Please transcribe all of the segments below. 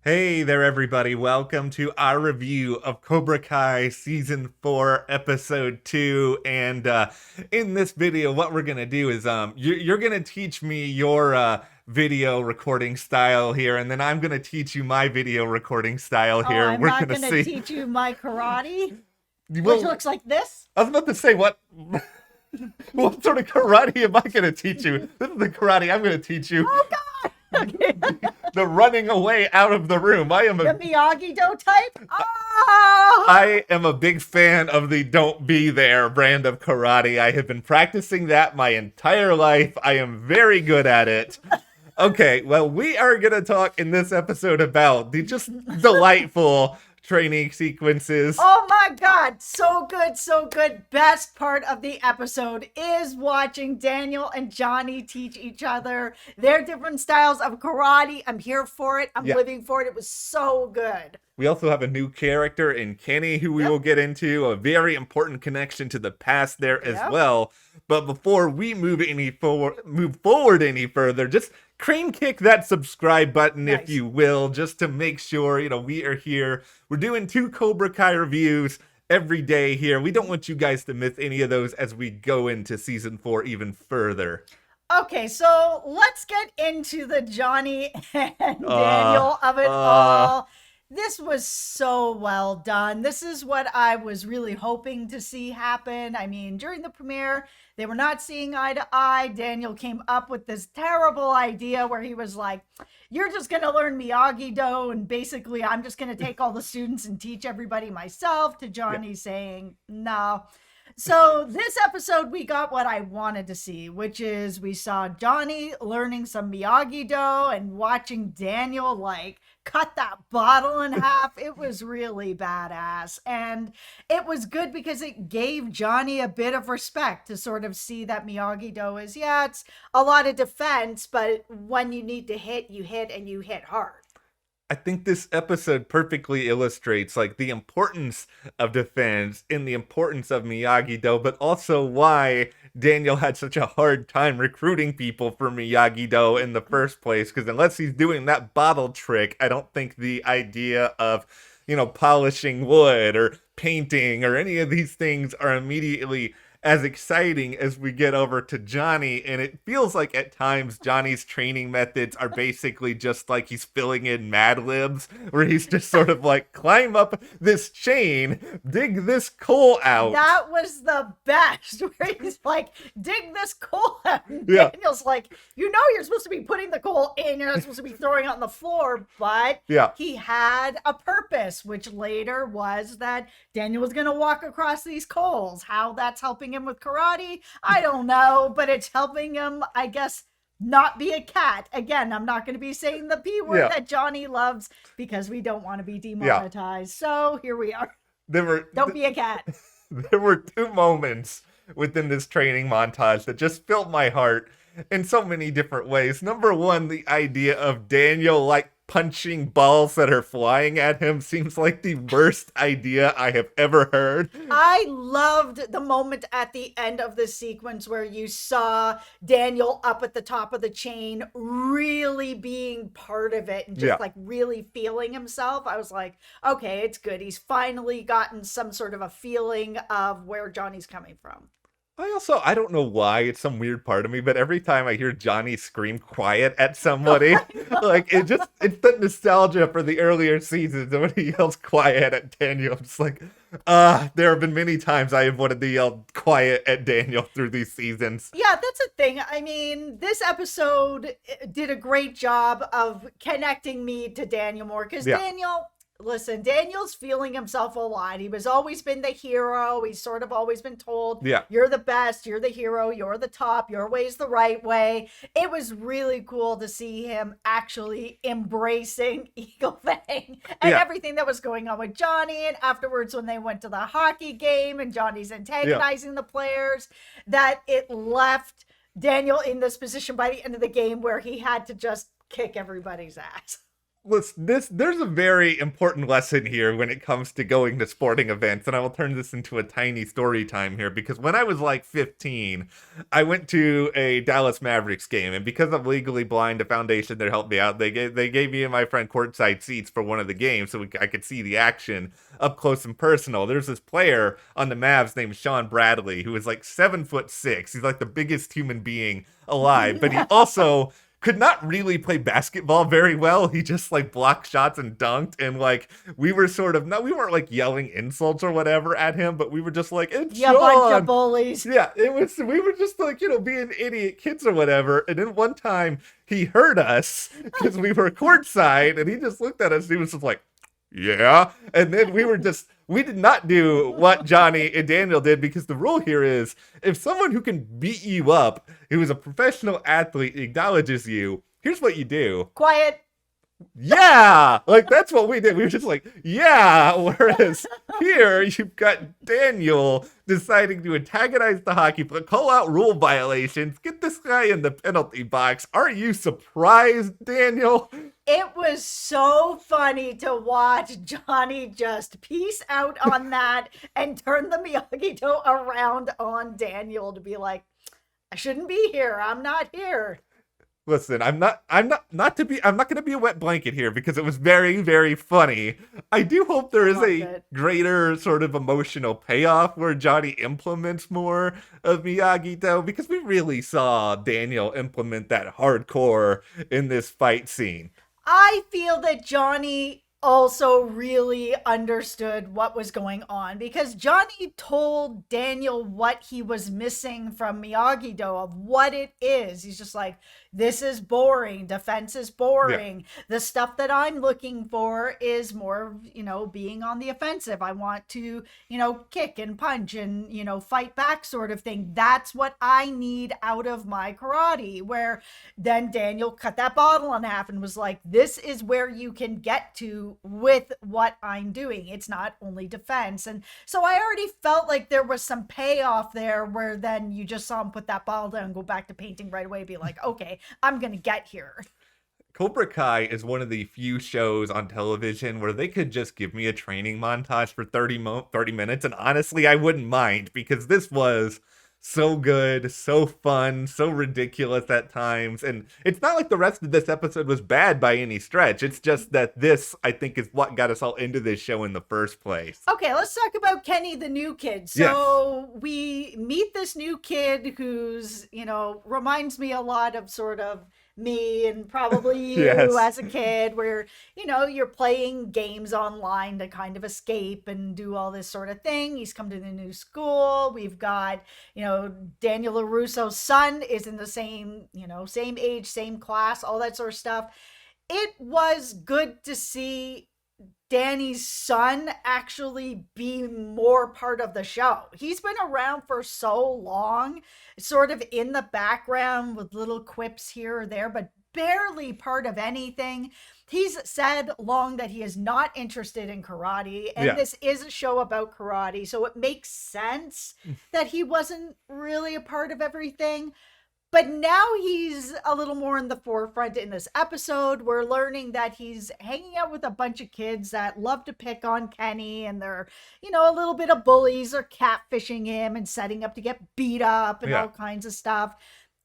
Hey there, everybody. Welcome to our review of Cobra Kai Season 4, Episode 2. And in this video, what we're going to do is you're going to teach me your video recording style here, and then I'm going to teach you my video recording style Oh, here. I'm We're not going to going to see. teach you my karate, which Well, looks like this. I was about to say, what sort of karate am I going to teach you? This is the karate I'm going to teach you. Oh, God. Okay. The running away out of the room. The Miyagi-Do type? Oh! I am a big fan of the don't be there brand of karate. I have been practicing that my entire life. I am very good at it. Okay, well, we are going to talk in this episode about the just delightful training sequences. Oh my God, so good, so good. Best part of the episode is watching Daniel and Johnny teach each other their different styles of karate. I'm here for it. I'm living for it. It was so good. We also have a new character in Kenny who we will get into, a very important connection to the past there as well. But before we move forward any further, just cream kick that subscribe button, if you will, just to make sure, we are here. We're doing 2 Cobra Kai reviews every day here. We don't want you guys to miss any of those as we go into season 4 even further. Okay, so let's get into the Johnny and Daniel of it all. This was so well done. This is what I was really hoping to see happen. I mean, during the premiere, they were not seeing eye to eye. Daniel came up with this terrible idea where he was like, you're just going to learn Miyagi-Do, and basically I'm just going to take all the students and teach everybody myself, to Johnny saying, no. So this episode, we got what I wanted to see, which is we saw Johnny learning some Miyagi-Do and watching Daniel cut that bottle in half. It was really badass. And it was good because it gave Johnny a bit of respect to sort of see that Miyagi-Do is, it's a lot of defense, but when you need to hit, you hit, and you hit hard. I think this episode perfectly illustrates the importance of defense and the importance of Miyagi-Do, but also why Daniel had such a hard time recruiting people for Miyagi-Do in the first place. Because unless he's doing that bottle trick, I don't think the idea of, polishing wood or painting or any of these things are immediately as exciting as we get over to Johnny. And it feels like at times Johnny's training methods are basically just like he's filling in Mad Libs, where he's just sort of climb up this chain, dig this coal out. That was the best, where he's like, dig this coal out. And Daniel's like, you're supposed to be putting the coal in, you're not supposed to be throwing it on the floor. But he had a purpose, which later was that Daniel was going to walk across these coals. How that's helping him with karate, I don't know, but it's helping him, I guess, not be a cat. Again, I'm not going to be saying the P word that Johnny loves because we don't want to be demonetized. So here we are. Don't be a cat. There were 2 moments within this training montage that just filled my heart in so many different ways. Number 1, the idea of Daniel punching balls that are flying at him seems like the worst idea I have ever heard. I loved the moment at the end of the sequence where you saw Daniel up at the top of the chain, really being part of it and just really feeling himself. I was like, okay, it's good. He's finally gotten some sort of a feeling of where Johnny's coming from. I don't know why, it's some weird part of me, but every time I hear Johnny scream quiet at somebody, it's the nostalgia for the earlier seasons, and when he yells quiet at Daniel, I'm just there have been many times I have wanted to yell quiet at Daniel through these seasons. Yeah, that's a thing. I mean, this episode did a great job of connecting me to Daniel more, because Daniel's feeling himself a lot. He was always been the hero. He's sort of always been told, you're the best, you're the hero, you're the top, your way's the right way. It was really cool to see him actually embracing Eagle Fang and everything that was going on with Johnny. And afterwards, when they went to the hockey game and Johnny's antagonizing the players, that it left Daniel in this position by the end of the game where he had to just kick everybody's ass. Listen, there's a very important lesson here when it comes to going to sporting events, and I will turn this into a tiny story time here because when I was like 15, I went to a Dallas Mavericks game, and because I'm legally blind, the foundation that helped me out, they gave me and my friend courtside seats for one of the games so I could see the action up close and personal. There's this player on the Mavs named Sean Bradley who is like 7'6". He's like the biggest human being alive, but he also could not really play basketball very well. He just like blocked shots and dunked. And like we were sort of, no, we weren't like yelling insults or whatever at him, but we were just like, it's Yeah, Sean. bunch of bullies. Yeah, we were just like, being idiot kids or whatever. And then one time he heard us because we were courtside and he just looked at us and he was just like, yeah. And then we did not do what Johnny and Daniel did because the rule here is if someone who can beat you up, who is a professional athlete, acknowledges you, here's what you do. Quiet. Yeah, like that's what we did. We were just like, yeah. Whereas here, you've got Daniel deciding to antagonize the hockey player, call out rule violations, get this guy in the penalty box. Are you surprised, Daniel? It was so funny to watch Johnny just peace out on that and turn the Miyagi-Do around on Daniel to be like, I shouldn't be here. I'm not here. Listen, I'm not gonna be a wet blanket here because it was very, very funny. I do hope there is a greater sort of emotional payoff where Johnny implements more of Miyagi-Do because we really saw Daniel implement that hardcore in this fight scene. I feel that Johnny also really understood what was going on because Johnny told Daniel what he was missing from Miyagi-Do of what it is. He's just like, this is boring. Defense is boring. Yeah. The stuff that I'm looking for is more, being on the offensive. I want to, kick and punch and, fight back sort of thing. That's what I need out of my karate. Where then Daniel cut that bottle in half and was like, this is where you can get to with what I'm doing. It's not only defense. And so I already felt like there was some payoff there where then you just saw him put that bottle down and go back to painting right away, be like, okay, I'm going to get here. Cobra Kai is one of the few shows on television where they could just give me a training montage for 30 minutes. And honestly, I wouldn't mind because this was so good, so fun, so ridiculous at times. And it's not like the rest of this episode was bad by any stretch. It's just that this, I think, is what got us all into this show in the first place. Okay, let's talk about Kenny, the new kid. So we meet this new kid who's, reminds me a lot of sort of me and probably you as a kid where, you're playing games online to kind of escape and do all this sort of thing. He's come to the new school. We've got, Daniel LaRusso's son is in the same, same age, same class, all that sort of stuff. It was good to see Danny's son actually be more part of the show. He's been around for so long, sort of in the background with little quips here or there, but barely part of anything. He's said long that he is not interested in karate, and this is a show about karate, so it makes sense that he wasn't really a part of everything. But now he's a little more in the forefront in this episode. We're learning that he's hanging out with a bunch of kids that love to pick on Kenny, and they're, a little bit of bullies or catfishing him and setting up to get beat up and all kinds of stuff.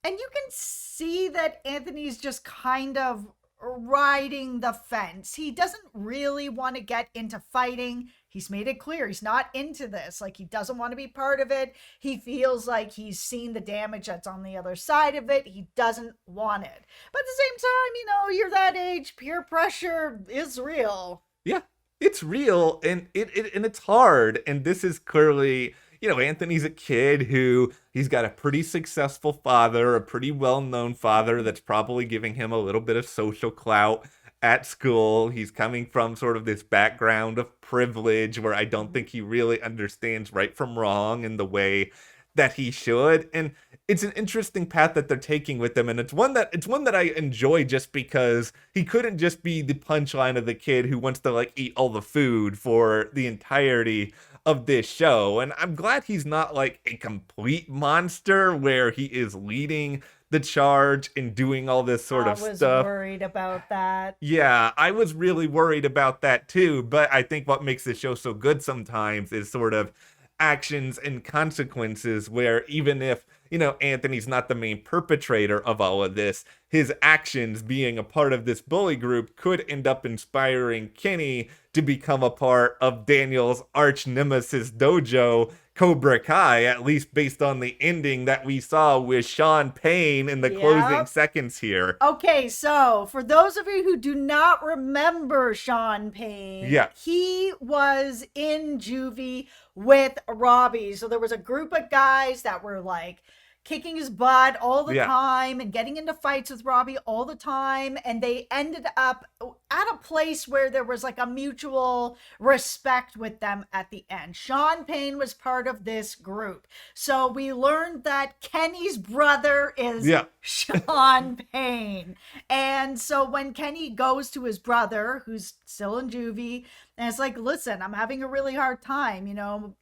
And you can see that Anthony's just kind of riding the fence. He doesn't really want to get into fighting. He's made it clear he's not into this. Like, he doesn't want to be part of it. He feels like he's seen the damage that's on the other side of it. He doesn't want it. But at the same time, you're that age. Peer pressure is real. Yeah, it's real, and it's hard. And this is clearly, Anthony's a kid who he's got a pretty successful father, a pretty well-known father that's probably giving him a little bit of social clout at school. He's coming from sort of this background of privilege where I don't think he really understands right from wrong in the way that he should. And it's an interesting path that they're taking with him, and it's one that I enjoy just because he couldn't just be the punchline of the kid who wants to like eat all the food for the entirety of this show. And I'm glad he's not like a complete monster where he is leading the charge and doing all this sort I of was stuff. worried about that. Yeah, I was really worried about that too, but I think what makes the show so good sometimes is sort of actions and consequences where even if, Anthony's not the main perpetrator of all of this, his actions being a part of this bully group could end up inspiring Kenny to become a part of Daniel's arch nemesis dojo, Cobra Kai, at least based on the ending that we saw with Sean Payne in the closing Yep. seconds here. Okay, so for those of you who do not remember Sean Payne, Yeah. he was in juvie with Robbie. So there was a group of guys that were like kicking his butt all the Yeah. time and getting into fights with Robbie all the time. And they ended up at a place where there was like a mutual respect with them at the end. Sean Payne was part of this group. So we learned that Kenny's brother is Yeah. Sean Payne. And so when Kenny goes to his brother, who's still in juvie, and it's like, listen, I'm having a really hard time.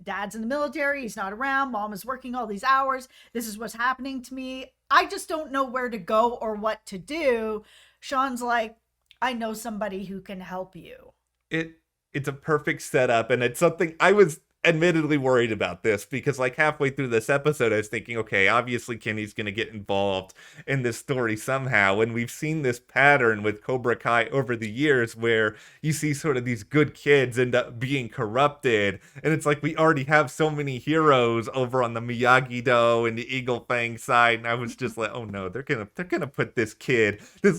Dad's in the military. He's not around. Mom is working all these hours. This is what's happening to me. I just don't know where to go or what to do. Sean's like, I know somebody who can help you. It's a perfect setup, and it's something I was admittedly worried about this because like halfway through this episode I was thinking, okay, obviously Kenny's going to get involved in this story somehow, and we've seen this pattern with Cobra Kai over the years where you see sort of these good kids end up being corrupted, and it's like we already have so many heroes over on the Miyagi-Do and the Eagle Fang side, and I was just like, oh no, they're gonna put this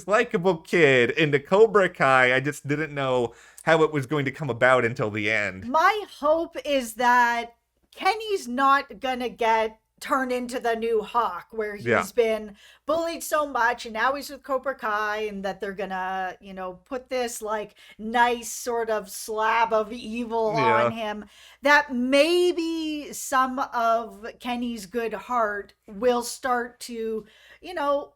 likable kid into Cobra Kai. I just didn't know how it was going to come about until the end. My hope is that Kenny's not gonna get turned into the new Hawk, where he's been bullied so much and now he's with Cobra Kai, and that they're gonna, put this like nice sort of slab of evil on him, that maybe some of Kenny's good heart will start to,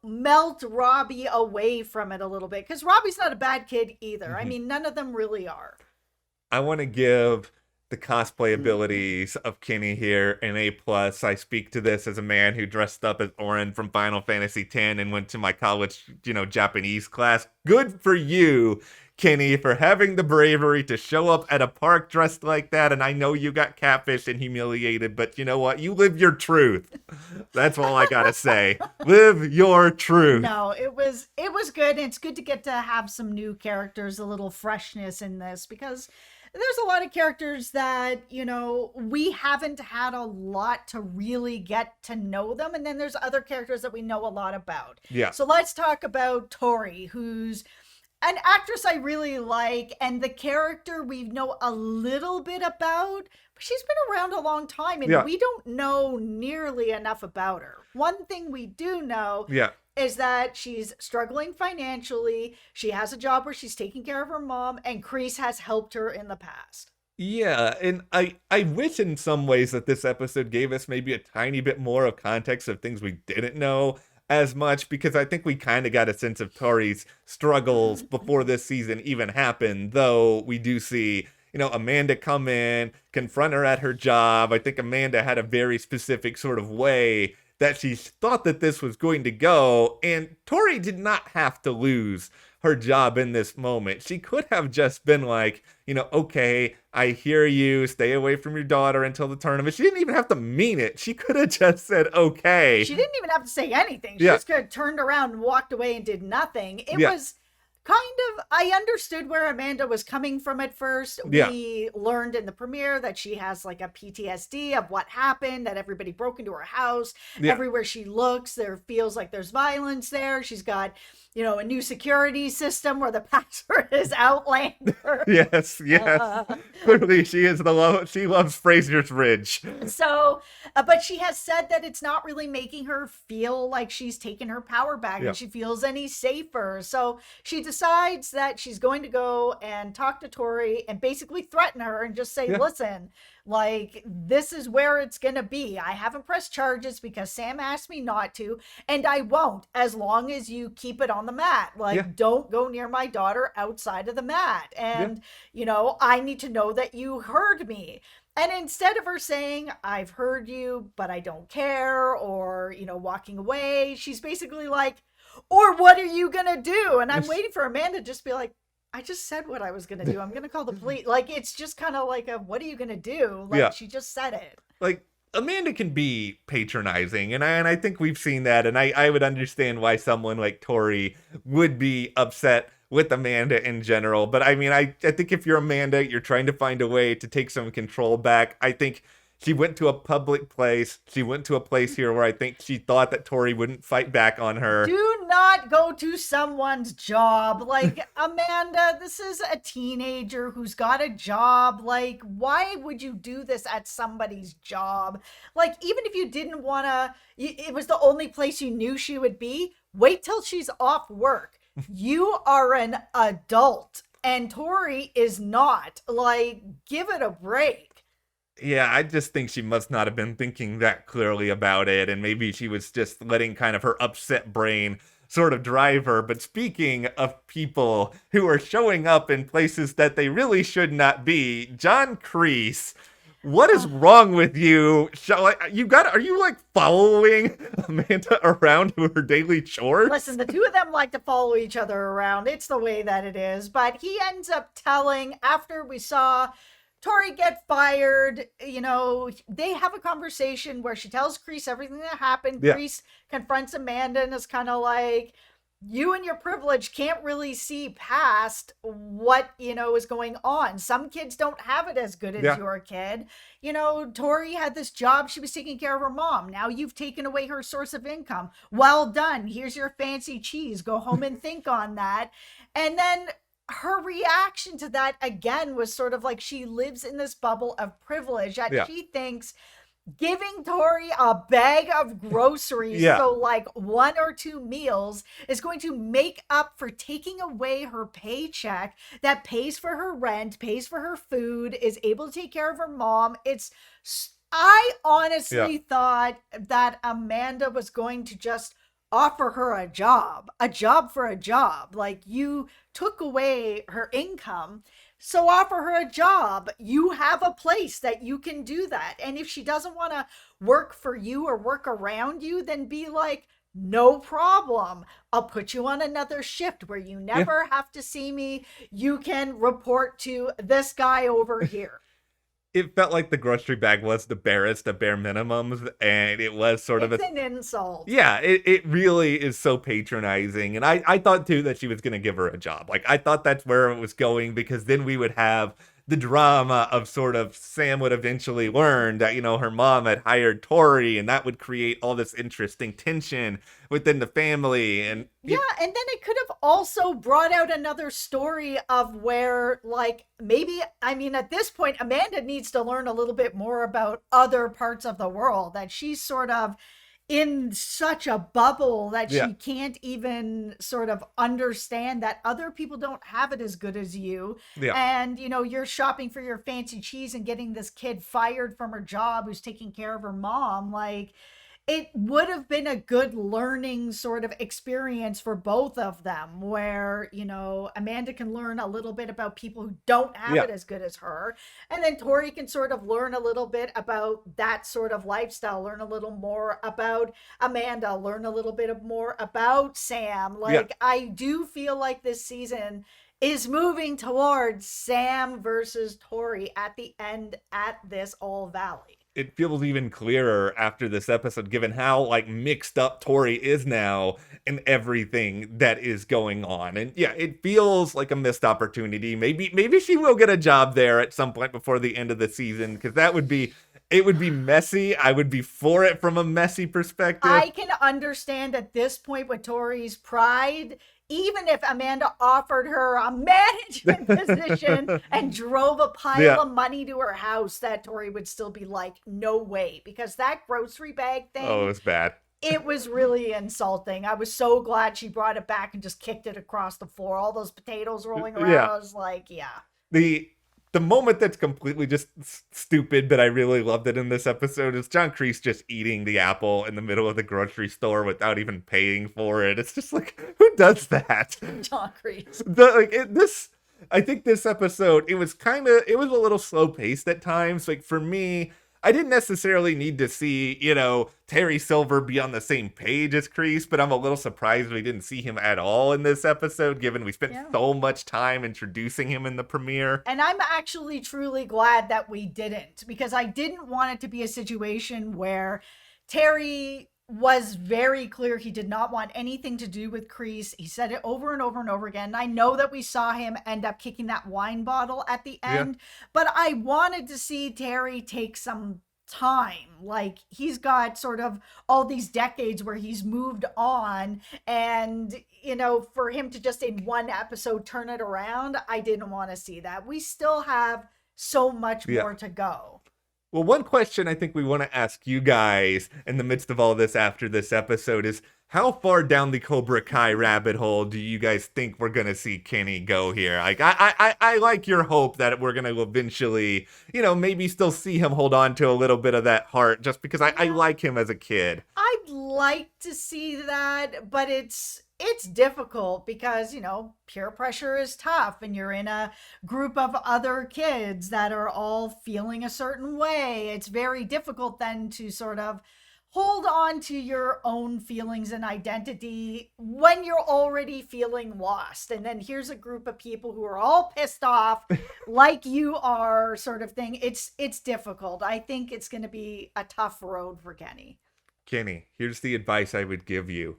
melt Robbie away from it a little bit. Because Robbie's not a bad kid either. Mm-hmm. I mean, none of them really are. I want to give the cosplay abilities of Kenny here an A+. I speak to this as a man who dressed up as Orin from Final Fantasy X and went to my college, Japanese class. Good for you, Kenny, for having the bravery to show up at a park dressed like that. And I know you got catfished and humiliated, but you know what? You live your truth. That's all I gotta say. Live your truth. No, it was good. And it's good to get to have some new characters, a little freshness in this, because there's a lot of characters that, we haven't had a lot to really get to know them. And then there's other characters that we know a lot about. Yeah. So let's talk about Tory, who's an actress I really like, and the character we know a little bit about, but she's been around a long time, and we don't know nearly enough about her. One thing we do know is that she's struggling financially. She has a job where she's taking care of her mom, and Kreese has helped her in the past. Yeah, and I wish in some ways that this episode gave us maybe a tiny bit more of context of things we didn't know as much, because I think we kind of got a sense of Tory's struggles before this season even happened, though we do see, Amanda come in, confront her at her job. I think Amanda had a very specific sort of way that she thought that this was going to go, and Tory did not have to lose her job in this moment. She could have just been like, okay, I hear you, stay away from your daughter until the tournament. She didn't even have to mean it. She could have just said, okay. She didn't even have to say anything. She just could have turned around and walked away and did nothing. It was kind of, I understood where Amanda was coming from at first. We learned in the premiere that she has like a PTSD of what happened, that everybody broke into her house. Everywhere she looks, there feels like there's violence there. She's got, a new security system where the password is Outlander. Yes. Clearly she loves Fraser's Ridge. So, but she has said that it's not really making her feel like she's taken her power back and she feels any safer. So she decides that she's going to go and talk to Tory and basically threaten her and just say, listen, like, this is where it's going to be. I haven't pressed charges because Sam asked me not to, and I won't as long as you keep it on the mat. Like, don't go near my daughter outside of the mat. And, I need to know that you heard me. And instead of her saying, I've heard you, but I don't care, or, walking away, she's basically like, or what are you going to do? And I'm waiting for Amanda to just be like, I just said what I was going to do. I'm going to call the police. Like, it's just kind of like what are you going to do? Like, she just said it. Like, Amanda can be patronizing, and I think we've seen that, and I would understand why someone like Tory would be upset with Amanda in general. But I mean, I think if you're Amanda, you're trying to find a way to take some control back. I think she went to a public place. She went to a place here where I think she thought that Tory wouldn't fight back on her. Do not go to someone's job. Like, Amanda, this is a teenager who's got a job. Like, why would you do this at somebody's job? Like, even if you didn't want to, it was the only place you knew she would be, wait till she's off work. You are an adult, and Tory is not. Like, give it a break. Yeah, I just think she must not have been thinking that clearly about it, and maybe she was just letting kind of her upset brain sort of drive her. But speaking of people who are showing up in places that they really should not be, John Kreese, what is wrong with you? Are you like following Amanda around to her daily chores? Listen, the two of them like to follow each other around. It's the way that it is. But he ends up telling, after we saw Tory get fired, they have a conversation where she tells Kreese everything that happened. Yeah. Kreese confronts Amanda and is kind of like, you and your privilege can't really see past what, is going on. Some kids don't have it as good as your kid. Tory had this job. She was taking care of her mom. Now you've taken away her source of income. Well done. Here's your fancy cheese. Go home and think on that. And then her reaction to that again was sort of like she lives in this bubble of privilege that she thinks giving Tory a bag of groceries, so like 1 or 2 meals, is going to make up for taking away her paycheck that pays for her rent, pays for her food, is able to take care of her mom. I honestly thought that Amanda was going to just offer her a job for a job. Like, you took away her income, so offer her a job. You have a place that you can do that. And if she doesn't want to work for you or work around you, then be like, no problem. I'll put you on another shift where you never have to see me. You can report to this guy over here. It felt like the grocery bag was the barest of bare minimums, and it was sort of an insult. Yeah, it really is so patronizing. And I thought, too, that she was going to give her a job. Like, I thought that's where it was going, because then we would have the drama of sort of Sam would eventually learn that, her mom had hired Tory, and that would create all this interesting tension within the family. And and then it could have also brought out another story of where, like, maybe, at this point, Amanda needs to learn a little bit more about other parts of the world, that she's sort of in such a bubble that she can't even sort of understand that other people don't have it as good as you. And, you're shopping for your fancy cheese and getting this kid fired from her job who's taking care of her mom. Like, it would have been a good learning sort of experience for both of them, where, Amanda can learn a little bit about people who don't have it as good as her. And then Tory can sort of learn a little bit about that sort of lifestyle, learn a little more about Amanda, learn a little bit more about Sam. Like, I do feel like this season is moving towards Sam versus Tory at the end at this All Valley. It feels even clearer after this episode, given how like mixed up Tory is now and everything that is going on. And it feels like a missed opportunity. Maybe she will get a job there at some point before the end of the season, because it would be messy. I would be for it from a messy perspective. I can understand at this point with Tory's pride, even if Amanda offered her a management position and drove a pile of money to her house, that Tory would still be like, no way. Because that grocery bag thing. Oh, it was bad. It was really insulting. I was so glad she brought it back and just kicked it across the floor. All those potatoes rolling around. I was like, The moment that's completely just stupid, but I really loved it in this episode, is John Kreese just eating the apple in the middle of the grocery store without even paying for it. It's just like, who does that? John Kreese. I think this episode, it was a little slow paced at times. Like for me, I didn't necessarily need to see, Terry Silver be on the same page as Kreese, but I'm a little surprised we didn't see him at all in this episode, given we spent so much time introducing him in the premiere. And I'm actually truly glad that we didn't, because I didn't want it to be a situation where Terry was very clear he did not want anything to do with Kreese. He said it over and over and over again. And I know that we saw him end up kicking that wine bottle at the end, but I wanted to see Terry take some time. Like, he's got sort of all these decades where he's moved on, and for him to just in one episode turn it around, I didn't want to see that. We still have so much more to go. Well, one question I think we want to ask you guys in the midst of all this after this episode is, how far down the Cobra Kai rabbit hole do you guys think we're going to see Kenny go here? Like, I like your hope that we're going to eventually, maybe still see him hold on to a little bit of that heart, just because I like him as a kid. I'd like to see that, but it's difficult because, peer pressure is tough, and you're in a group of other kids that are all feeling a certain way. It's very difficult then to sort of hold on to your own feelings and identity when you're already feeling lost. And then here's a group of people who are all pissed off like you are, sort of thing. It's difficult. I think it's going to be a tough road for Kenny. Kenny, here's the advice I would give you.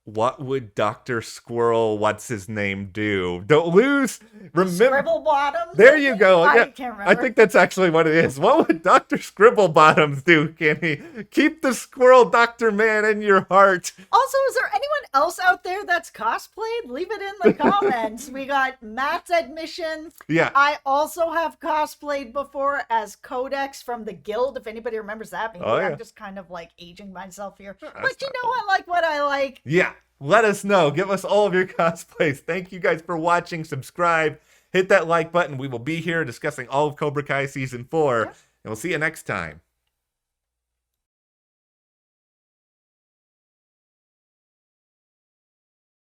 What would Dr. Squirrel, what's his name, do? Don't lose. Remember. Scribblebottoms? There you go. I can't remember. I think that's actually what it is. What would Dr. Scribblebottoms do, Kenny? Keep the squirrel Dr. Man in your heart. Also, is there anyone else out there that's cosplayed? Leave it in the comments. We got Matt's admission. Yeah. I also have cosplayed before as Codex from the Guild, if anybody remembers that. Maybe I'm just kind of like aging myself here. But I like what I like. Yeah. Let us know. Give us all of your cosplays. Thank you guys for watching. Subscribe. Hit that like button. We will be here discussing all of Cobra Kai Season 4. And we'll see you next time.